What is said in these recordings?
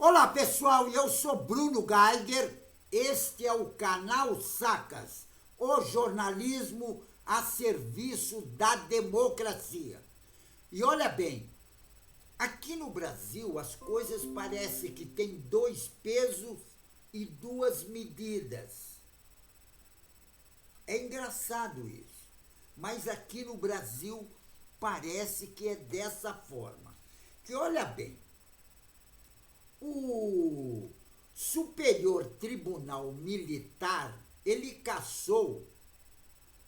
Olá pessoal, eu sou Bruno Geiger, este é o canal Sacas, o jornalismo a serviço da democracia. E olha bem, aqui no Brasil as coisas parecem que tem dois pesos e duas medidas. É engraçado isso, mas aqui no Brasil parece que é dessa forma. Que olha bem, o Superior Tribunal Militar, ele cassou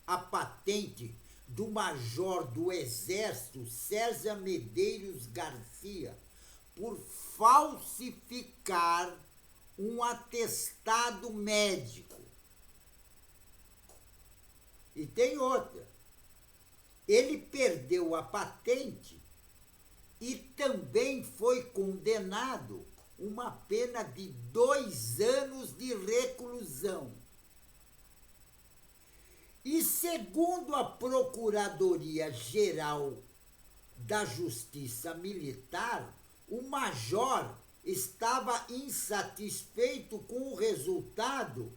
a patente do major do Exército César Medeiros Garcia por falsificar um atestado médico. E tem outra. Ele perdeu a patente e também foi condenado uma pena de 2 anos de reclusão. E segundo a Procuradoria-Geral da Justiça Militar, o major estava insatisfeito com o resultado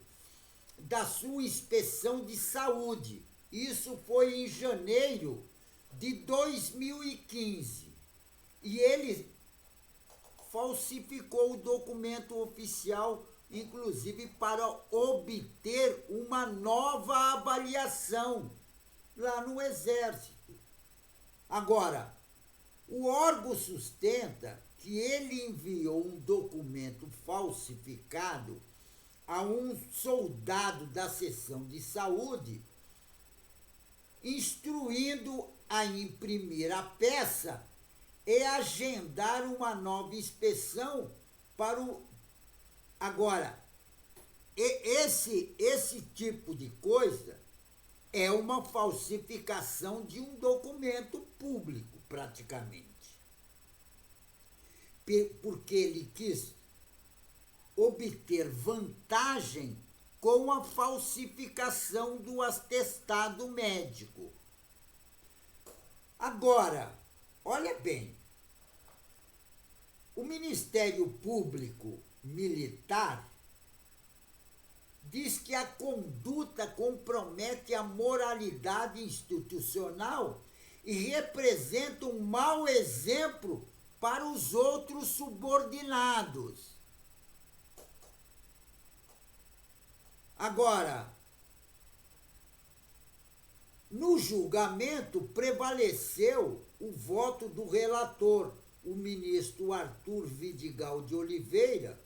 da sua inspeção de saúde. Isso foi em janeiro de 2015. E ele falsificou o documento oficial, inclusive para obter uma nova avaliação lá no Exército. Agora, o órgão sustenta que ele enviou um documento falsificado a um soldado da seção de saúde, instruindo a imprimir a peça e agendar uma nova inspeção para o... Agora, esse tipo de coisa é uma falsificação de um documento público, praticamente. Porque ele quis obter vantagem com a falsificação do atestado médico. Agora, olha bem, o Ministério Público Militar diz que a conduta compromete a moralidade institucional e representa um mau exemplo para os outros subordinados. Agora, no julgamento prevaleceu o voto do relator, o ministro Arthur Vidigal de Oliveira,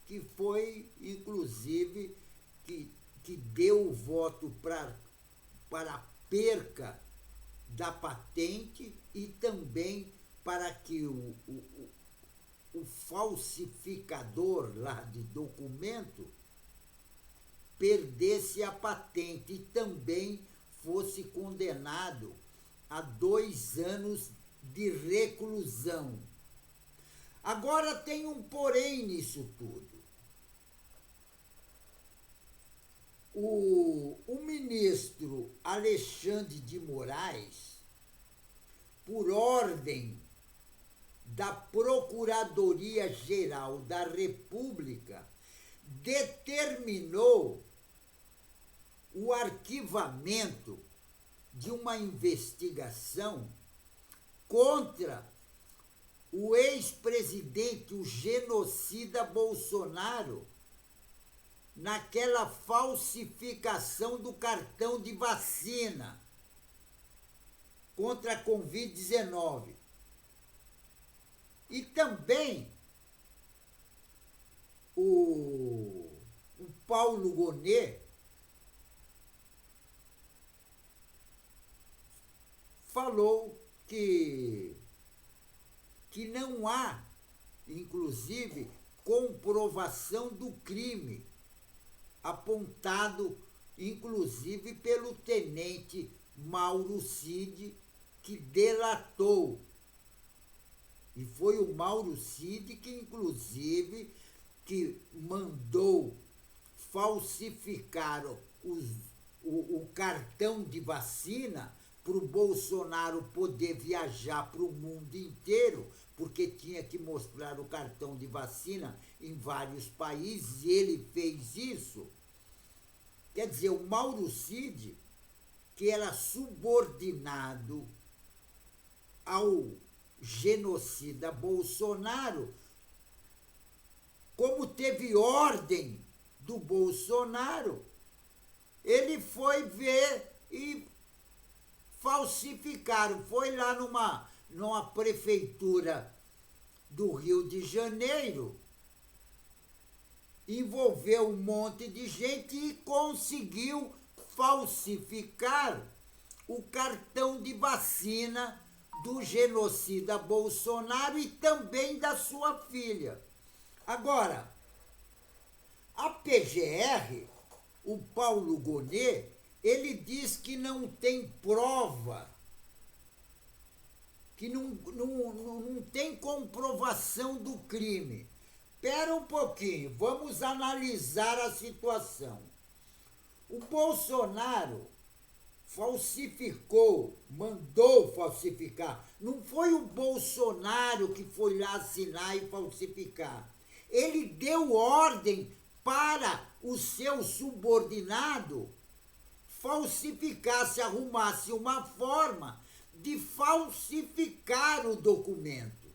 que foi, inclusive, que deu o voto para a perca da patente e também para que o falsificador lá de documento perdesse a patente e também fosse condenado a 2 anos de reclusão. Agora tem um porém nisso tudo. O ministro Alexandre de Moraes, por ordem da Procuradoria-Geral da República, determinou o arquivamento de uma investigação contra o ex-presidente, o genocida Bolsonaro, naquela falsificação do cartão de vacina contra a Covid-19. E também o Paulo Gonet falou que não há, inclusive, comprovação do crime apontado, inclusive, pelo tenente Mauro Cid, que delatou. E foi o Mauro Cid que, inclusive, que mandou falsificar o cartão de vacina para o Bolsonaro poder viajar para o mundo inteiro, porque tinha que mostrar o cartão de vacina em vários países, e ele fez isso. Quer dizer, o Mauro Cid, que era subordinado ao genocida Bolsonaro, como teve ordem do Bolsonaro, ele foi ver e falsificaram. Foi lá numa prefeitura do Rio de Janeiro, envolveu um monte de gente e conseguiu falsificar o cartão de vacina do genocida Bolsonaro e também da sua filha. Agora, a PGR, o Paulo Gonet, ele diz que não tem prova, que não tem comprovação do crime. Espera um pouquinho, vamos analisar a situação. O Bolsonaro falsificou, mandou falsificar. Não foi o Bolsonaro que foi lá assinar e falsificar. Ele deu ordem para o seu subordinado falsificasse, arrumasse uma forma de falsificar o documento.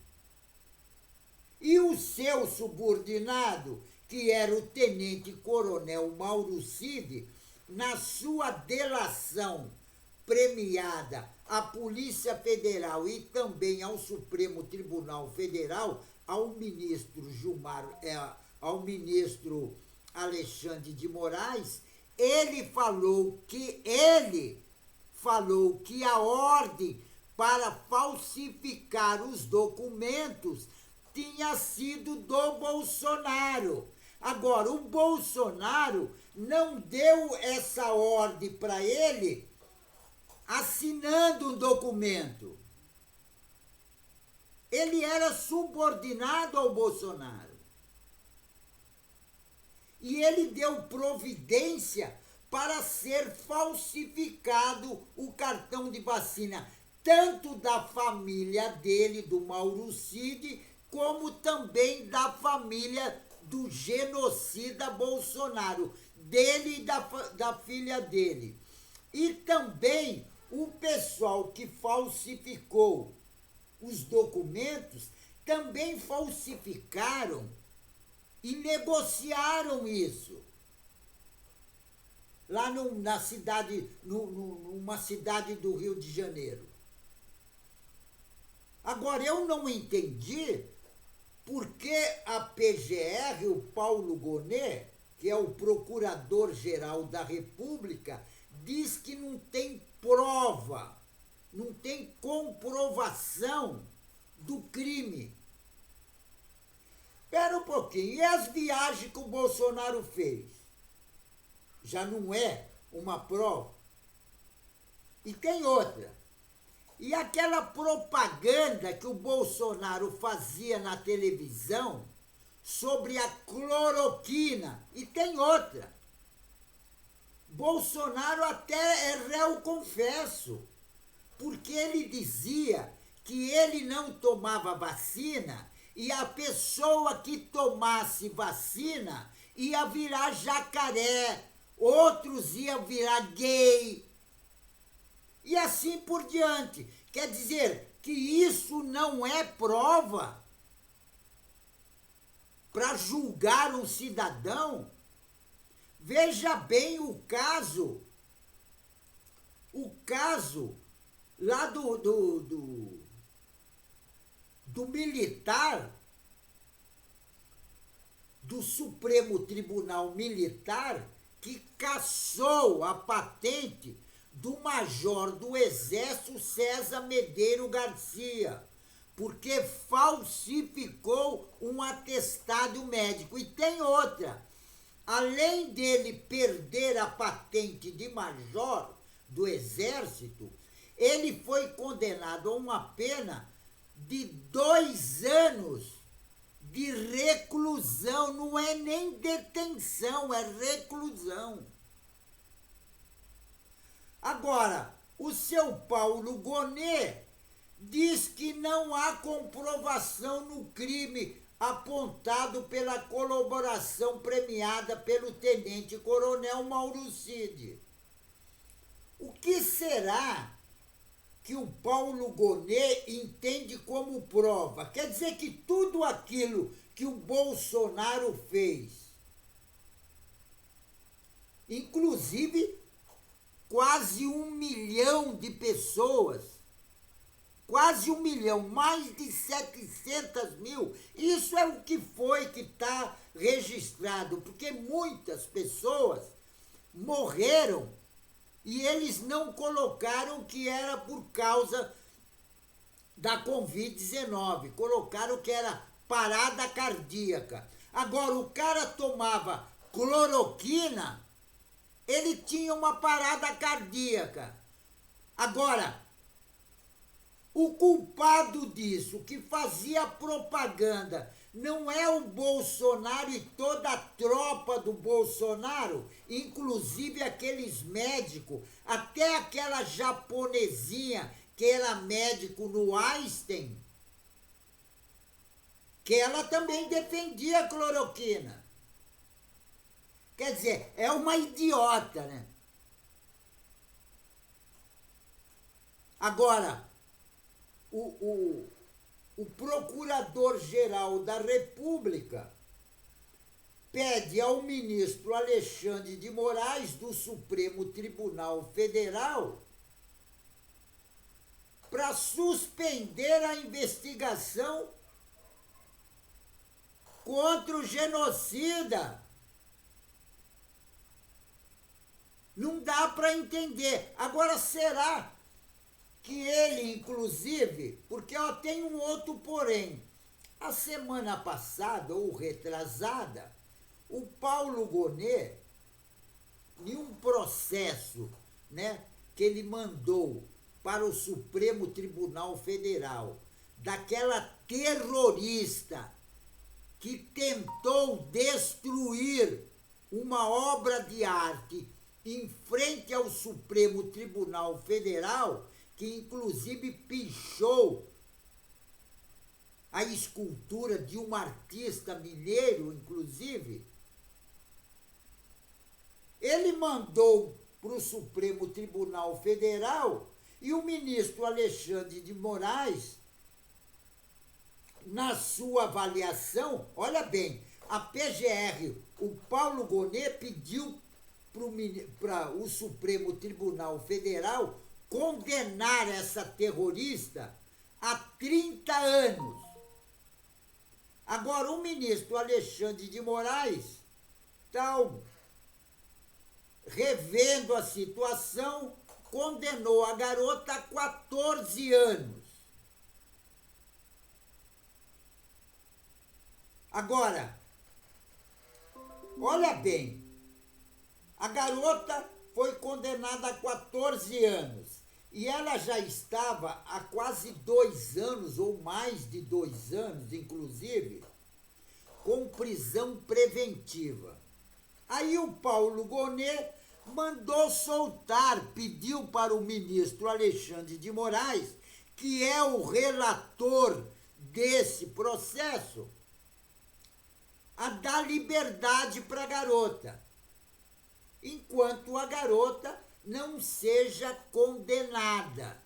E o seu subordinado, que era o tenente-coronel Mauro Cid, na sua delação premiada à Polícia Federal e também ao Supremo Tribunal Federal, ao ministro ao ministro Alexandre de Moraes, ele falou que a ordem para falsificar os documentos tinha sido do Bolsonaro. Agora, o Bolsonaro não deu essa ordem para ele assinando um documento. Ele era subordinado ao Bolsonaro. E ele deu providência para ser falsificado o cartão de vacina, tanto da família dele, do Mauro Cid, como também da família do genocida Bolsonaro, dele e da filha dele. E também o pessoal que falsificou os documentos também falsificaram e negociaram isso. Lá numa cidade do Rio de Janeiro. Agora, eu não entendi por que a PGR, o Paulo Gonet, que é o Procurador-Geral da República, diz que não tem prova, não tem comprovação do crime. Espera um pouquinho, e as viagens que o Bolsonaro fez? Já não é uma prova? E tem outra. E aquela propaganda que o Bolsonaro fazia na televisão sobre a cloroquina? E tem outra. Bolsonaro até é réu confesso, porque ele dizia que ele não tomava vacina e a pessoa que tomasse vacina ia virar jacaré, outros iam virar gay, e assim por diante. Quer dizer que isso não é prova para julgar um cidadão? Veja bem o caso lá do militar, do Supremo Tribunal Militar, que cassou a patente do major do Exército César Medeiros Garcia, porque falsificou um atestado médico. E tem outra. Além dele perder a patente de major do Exército, ele foi condenado a uma pena de 2 anos de reclusão. Não é nem detenção, é reclusão. Agora, O seu Paulo Gonet diz que não há comprovação no crime apontado pela colaboração premiada pelo tenente-coronel Mauro Cid. O que será que o Paulo Gonet entende como prova? Quer dizer que tudo aquilo que o Bolsonaro fez, inclusive quase 1 milhão de pessoas, quase 1 milhão, mais de 700 mil, isso é o que foi que está registrado, porque muitas pessoas morreram e eles não colocaram que era por causa da Covid-19, colocaram que era parada cardíaca. Agora, o cara tomava cloroquina, ele tinha uma parada cardíaca. Agora, o culpado disso, que fazia propaganda, não é o Bolsonaro e toda a tropa do Bolsonaro, inclusive aqueles médicos, até aquela japonesinha que era médico no Einstein, que ela também defendia a cloroquina. Quer dizer, é uma idiota, né? Agora, o Procurador-Geral da República pede ao ministro Alexandre de Moraes, do Supremo Tribunal Federal, para suspender a investigação contra o genocida. Não dá para entender. Agora, será que ele, inclusive, porque tem um outro porém. A semana passada, ou retrasada, o Paulo Gonet, em um processo, né, que ele mandou para o Supremo Tribunal Federal, daquela terrorista que tentou destruir uma obra de arte em frente ao Supremo Tribunal Federal, que inclusive pichou a escultura de um artista mineiro, inclusive, ele mandou para o Supremo Tribunal Federal e o ministro Alexandre de Moraes, na sua avaliação, olha bem, a PGR, o Paulo Gonet pediu para o Supremo Tribunal Federal condenar essa terrorista a 30 anos. Agora, o ministro Alexandre de Moraes está revendo a situação, condenou a garota a 14 anos. Agora, olha bem, a garota foi condenada a 14 anos e ela já estava há quase 2 anos, ou mais de 2 anos, inclusive, com prisão preventiva. Aí o Paulo Gonet mandou soltar, pediu para o ministro Alexandre de Moraes, que é o relator desse processo, a dar liberdade para a garota, enquanto a garota não seja condenada.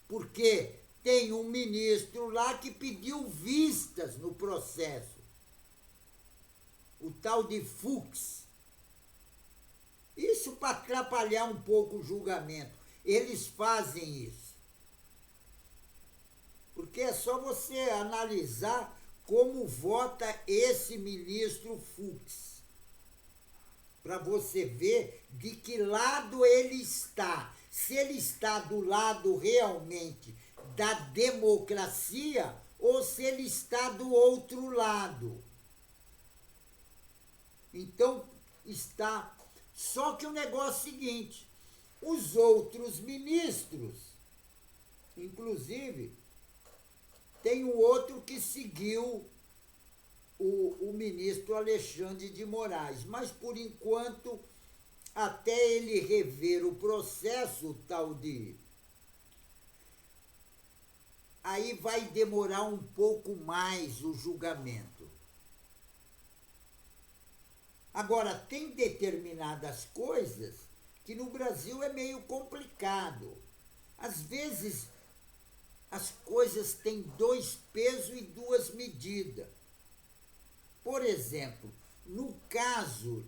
Porque tem um ministro lá que pediu vistas no processo, o tal de Fux. Isso para atrapalhar um pouco o julgamento. Eles fazem isso. Porque é só você analisar como vota esse ministro Fux, para você ver de que lado ele está. Se ele está do lado realmente da democracia ou se ele está do outro lado. Então, está... Só que o negócio é o seguinte, os outros ministros, inclusive, tem um outro que seguiu o ministro Alexandre de Moraes, mas por enquanto até ele rever o processo tal de... Aí vai demorar um pouco mais o julgamento. Agora, tem determinadas coisas que no Brasil é meio complicado. Às vezes, as coisas têm dois pesos e duas medidas. Por exemplo, no caso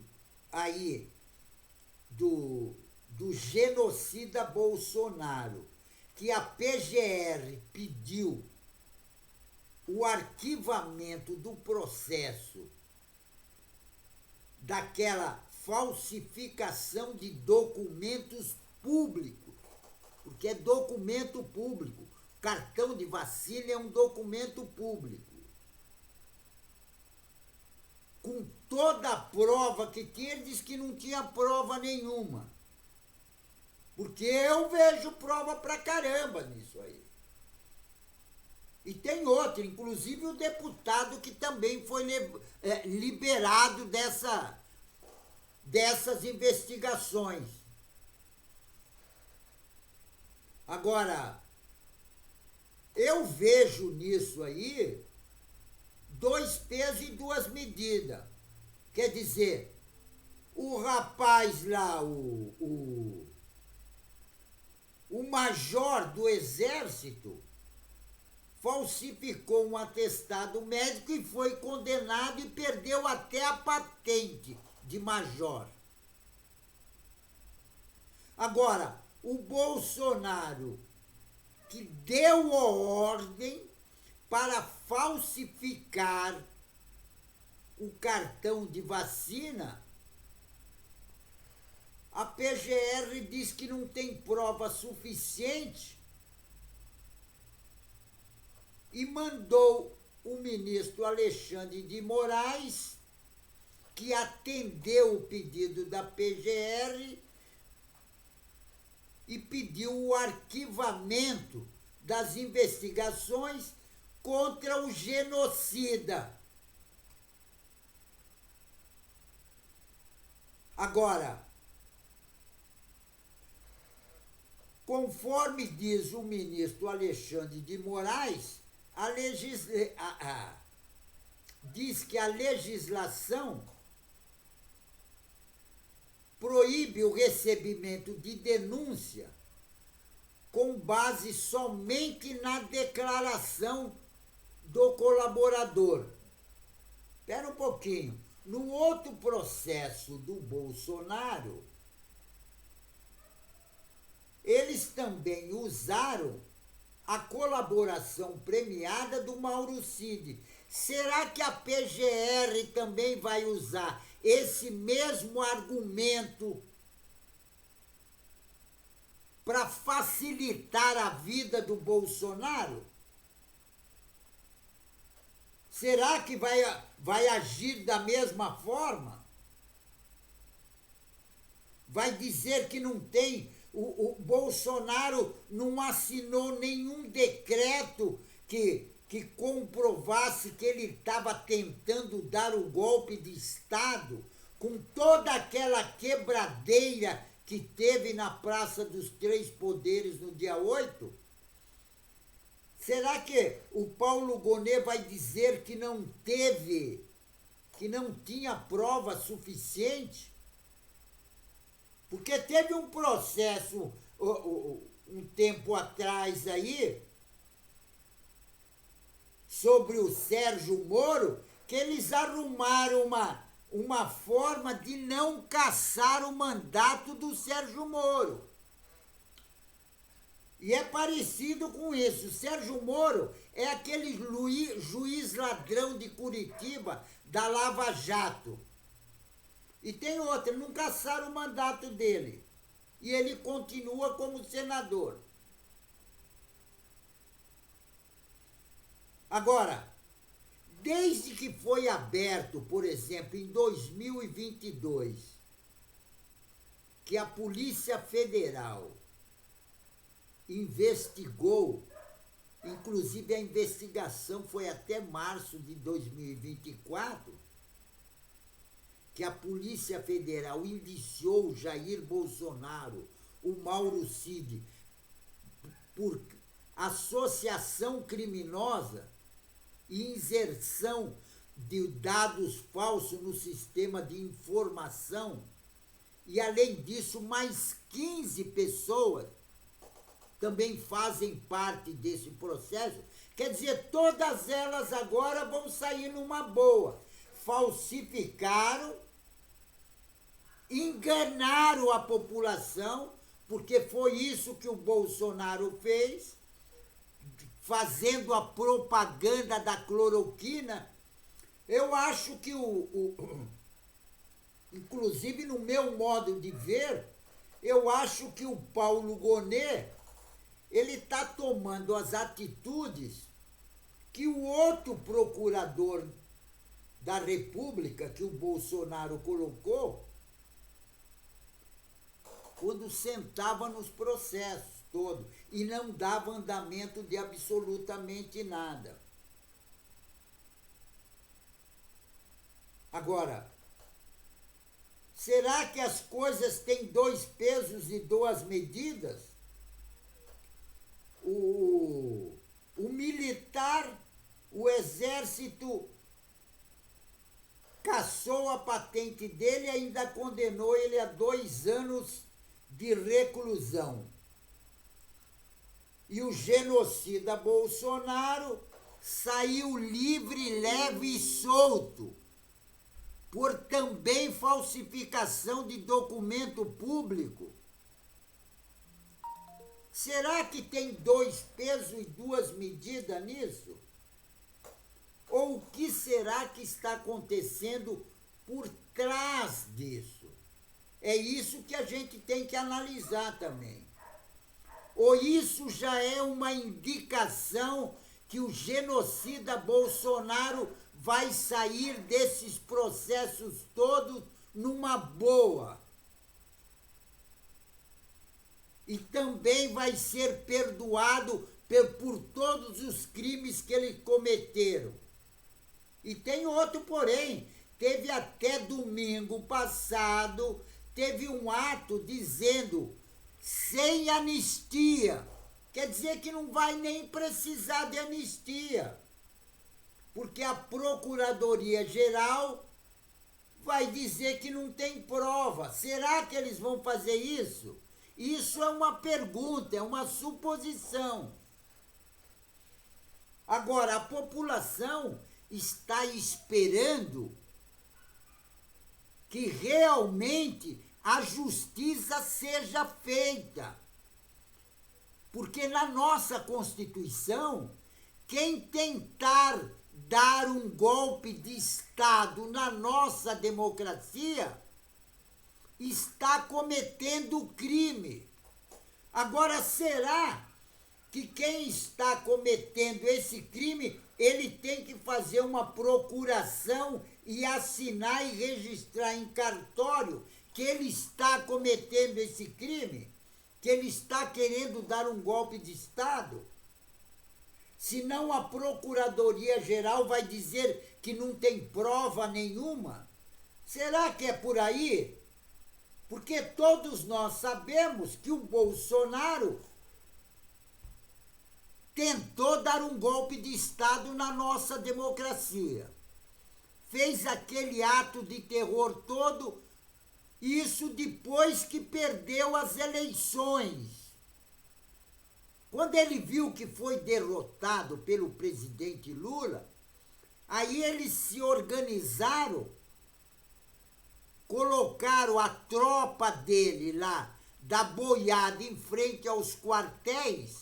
aí do genocida Bolsonaro, que a PGR pediu o arquivamento do processo daquela falsificação de documentos públicos, porque é documento público. Cartão de vacina é um documento público. Com toda a prova que tinha, ele disse que não tinha prova nenhuma. Porque eu vejo prova pra caramba nisso aí. E tem outro, inclusive o deputado que também foi liberado dessas investigações. Agora, eu vejo nisso aí dois pesos e duas medidas. Quer dizer, o rapaz lá, o major do exército, falsificou um atestado médico e foi condenado e perdeu até a patente de major. Agora, o Bolsonaro, que deu a ordem para falsificar o cartão de vacina, a PGR diz que não tem prova suficiente e mandou o ministro Alexandre de Moraes, que atendeu o pedido da PGR e pediu o arquivamento das investigações contra o genocida. Agora, conforme diz o ministro Alexandre de Moraes, diz que a legislação proíbe o recebimento de denúncia com base somente na declaração do colaborador. Espera um pouquinho. No outro processo do Bolsonaro, eles também usaram a colaboração premiada do Mauro Cid. Será que a PGR também vai usar esse mesmo argumento para facilitar a vida do Bolsonaro? Será que vai agir da mesma forma? Vai dizer que não tem... O Bolsonaro não assinou nenhum decreto que comprovasse que ele estava tentando dar o golpe de Estado, com toda aquela quebradeira que teve na Praça dos Três Poderes no dia 8? Será que o Paulo Gonet vai dizer que não teve, que não tinha prova suficiente? Porque teve um processo um tempo atrás aí sobre o Sérgio Moro, que eles arrumaram uma forma de não cassar o mandato do Sérgio Moro. E é parecido com isso. O Sérgio Moro é aquele juiz ladrão de Curitiba da Lava Jato. E tem outra, não cassaram o mandato dele. E ele continua como senador. Agora, desde que foi aberto, por exemplo, em 2022, que a Polícia Federal investigou, inclusive a investigação foi até março de 2024, que a Polícia Federal indiciou Jair Bolsonaro, o Mauro Cid, por associação criminosa e inserção de dados falsos no sistema de informação, e além disso, mais 15 pessoas também fazem parte desse processo. Quer dizer, todas elas agora vão sair numa boa. Falsificaram, enganaram a população, porque foi isso que o Bolsonaro fez, fazendo a propaganda da cloroquina. Eu acho que inclusive no meu modo de ver, eu acho que o Paulo Gonet, ele está tomando as atitudes que o outro procurador da República, que o Bolsonaro colocou, quando sentava nos processos todos e não dava andamento de absolutamente nada. Agora, será que as coisas têm 2 pesos e 2 medidas? O militar, o exército cassou a patente dele e ainda condenou ele a 2 anos de reclusão. E o genocida Bolsonaro saiu livre, leve e solto, por também falsificação de documento público. Será que tem 2 pesos e 2 medidas nisso? Ou o que será que está acontecendo por trás disso? É isso que a gente tem que analisar também. Ou isso já é uma indicação que o genocida Bolsonaro vai sair desses processos todos numa boa? E também vai ser perdoado por todos os crimes que ele cometeram. E tem outro porém, teve até domingo passado, teve um ato dizendo sem anistia. Quer dizer que não vai nem precisar de anistia, porque a Procuradoria-Geral vai dizer que não tem prova. Será que eles vão fazer isso? Isso é uma pergunta, é uma suposição. Agora, a população está esperando que realmente a justiça seja feita. Porque na nossa Constituição, quem tentar dar um golpe de Estado na nossa democracia está cometendo crime. Agora, será que quem está cometendo esse crime, ele tem que fazer uma procuração e assinar e registrar em cartório que ele está cometendo esse crime? Que ele está querendo dar um golpe de Estado? Senão a Procuradoria-Geral vai dizer que não tem prova nenhuma? Será que é por aí? Porque todos nós sabemos que o Bolsonaro tentou dar um golpe de Estado na nossa democracia. Fez aquele ato de terror todo, isso depois que perdeu as eleições. Quando ele viu que foi derrotado pelo presidente Lula, aí eles se organizaram, colocaram a tropa dele lá, da boiada, em frente aos quartéis,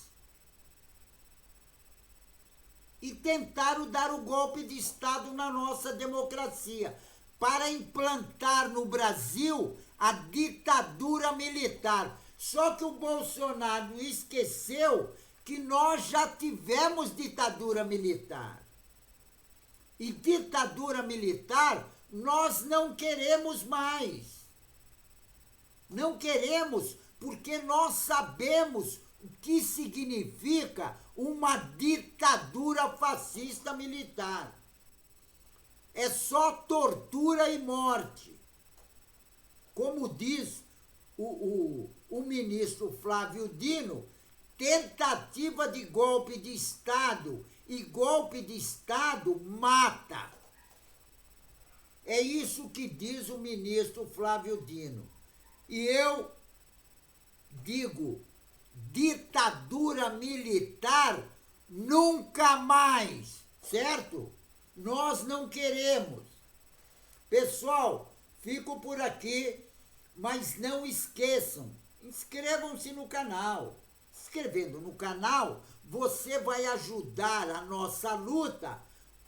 e tentaram dar o golpe de Estado na nossa democracia, para implantar no Brasil a ditadura militar. Só que o Bolsonaro esqueceu que nós já tivemos ditadura militar. E ditadura militar nós não queremos mais. Não queremos porque nós sabemos o que significa uma ditadura fascista militar. É só tortura e morte. como diz o ministro Flávio Dino, tentativa de golpe de Estado, e golpe de Estado mata. É isso que diz o ministro Flávio Dino. E eu digo, ditadura militar nunca mais, certo? Nós não queremos. Pessoal, fico por aqui, mas não esqueçam, inscrevam-se no canal. Inscrevendo no canal, você vai ajudar a nossa luta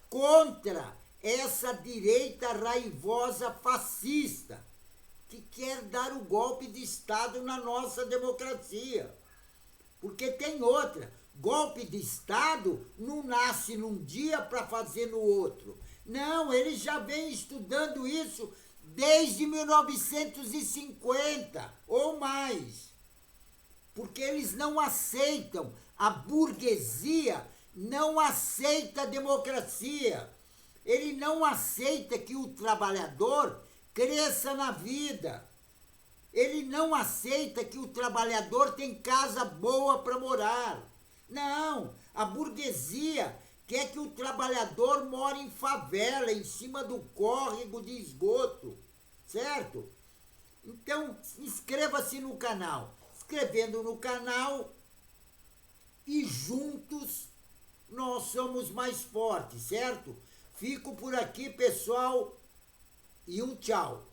contra essa direita raivosa fascista que quer dar o golpe de Estado na nossa democracia. Porque tem outra. Golpe de Estado não nasce num dia para fazer no outro. Não, eles já vêm estudando isso desde 1950 ou mais. Porque eles não aceitam, a burguesia não aceita a democracia. Ele não aceita que o trabalhador cresça na vida. Ele não aceita que o trabalhador tem casa boa para morar. Não, a burguesia quer que o trabalhador more em favela, em cima do córrego de esgoto, certo? Então, inscreva-se no canal. Inscrevendo no canal e juntos nós somos mais fortes, certo? Fico por aqui, pessoal, e um tchau.